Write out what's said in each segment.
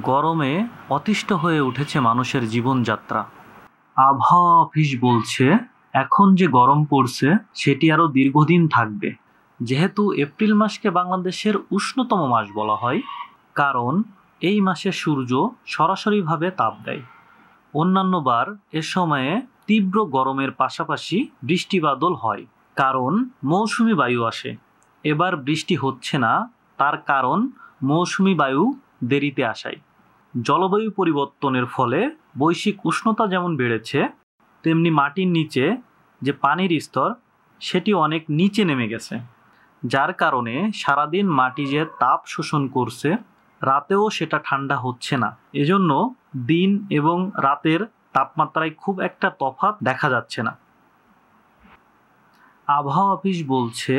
গরমে অতিষ্ঠ হয়ে উঠেছে মানুষের জীবনযাত্রা। আবহাওয়া অফিস বলছে এখন যে গরম পড়ছে সেটি আরো দীর্ঘদিন থাকবে। যেহেতু এপ্রিল মাসকে বাংলাদেশের উষ্ণতম মাস বলা হয়, কারণ এই মাসে সূর্য সরাসরিভাবে তাপ দেয়। অন্যান্য বার এ সময়ে তীব্র গরমের পাশাপাশি বৃষ্টিবাদল হয়, কারণ মৌসুমি বায়ু আসে। এবার বৃষ্টি হচ্ছে না, তার কারণ মৌসুমি বায়ু দেরিতে আসায়। জলবায়ু পরিবর্তনের ফলে বৈশ্বিক উষ্ণতা যেমন বেড়েছে, তেমনি মাটির নিচে যে পানির স্তর সেটি অনেক নিচে নেমে গেছে, যার কারণে সারাদিন মাটি যে তাপ শোষণ করছে, রাতেও সেটা ঠান্ডা হচ্ছে না। এজন্য দিন এবং রাতের তাপমাত্রায় খুব একটা তফাৎ দেখা যাচ্ছে না। আবহাওয়া অফিস বলছে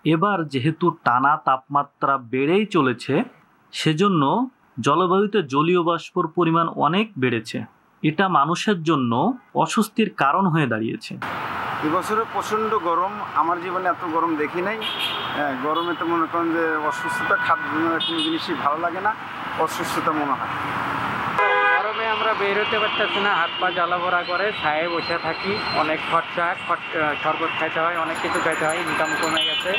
এবার যেহেতু টানা তাপমাত্রা বেড়েই চলেছে, সেজন্য জলবায়ুতে জলীয় বাষ্পর পরিমাণ অনেক বেড়েছে। এটা মানুষের জন্য অস্বস্তির কারণ হয়ে দাঁড়িয়েছে। এবছরে প্রচণ্ড গরম, আমার জীবনে এত গরম দেখি নাই। গরমে তো মনে করেন যে অসুস্থতা, খাদ্য কোনো জিনিসই ভালো লাগে না, অসুস্থতা মনে হয়। গরমে আমরা বের হতে পারতেছি না, হাত পা জ্বালাপোড়া করে, ছায়ে বসে থাকি, অনেক খরচা, শরবত খাইতে হয়, অনেক কিছু খাইতে হয়, ইনকাম কমে গেছে।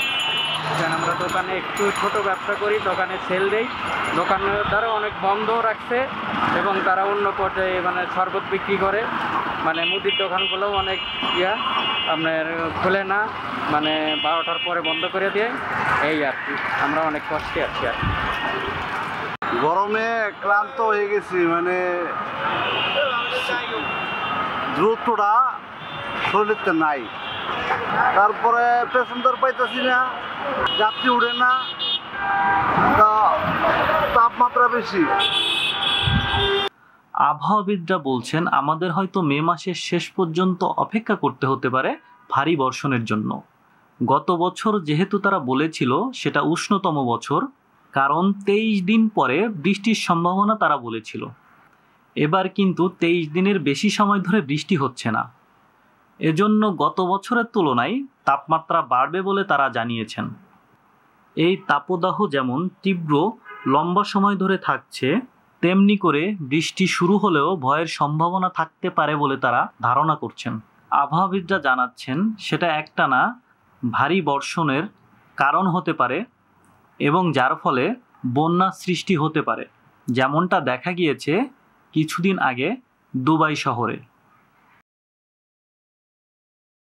কারণ আমরা দোকানে একটু ছোট ব্যবসা করি, দোকানে সেল দেই, দোকানের দ্বারা অনেক বন্ধও রাখছে এবং তারা অন্য পর্যায়ে মানে শরবত বিক্রি করে, মানে মুদির দোকানগুলোও অনেক আপনার খোলে না, মানে 12টার পরে বন্ধ করে দিয়ে। এই আর কি, আমরা অনেক কষ্টে আছি আর কি। গরমে ক্লান্ত হয়ে গেছি, মানে দ্রুতটা শরীরতে নাই। তারপরে প্যাসেঞ্জার পাইতেছি না, যাত্রী উঠে না, তাপমাত্রা বেশি। আবহাওয়াবিদরা বলছেন আমাদের হয়তো মে মাসের শেষ পর্যন্ত অপেক্ষা করতে হতে পারে ভারী বর্ষণের জন্য। গত বছর যেহেতু তারা বলেছিল সেটা উষ্ণতম বছর, কারণ 23 দিন পরে বৃষ্টির সম্ভাবনা তারা বলেছিল। এবার কিন্তু 23 দিনের বেশি সময় ধরে বৃষ্টি হচ্ছে না। এজন্য গত বছরের তুলনায় তাপমাত্রা বাড়বে বলে তারা জানিয়েছেন। এই তাপদাহ যেমন তীব্র লম্বা সময় ধরে থাকছে, তেমনি করে বৃষ্টি শুরু হলেও ভয়ের সম্ভাবনা থাকতে পারে বলে তারা ধারণা করছেন। আবহাওয়াবিদরা জানাচ্ছেন সেটা একটানা ভারী বর্ষণের কারণ হতে পারে এবং যার ফলে বন্যা সৃষ্টি হতে পারে, যেমনটা দেখা গিয়েছে কিছুদিন আগে দুবাই শহরে।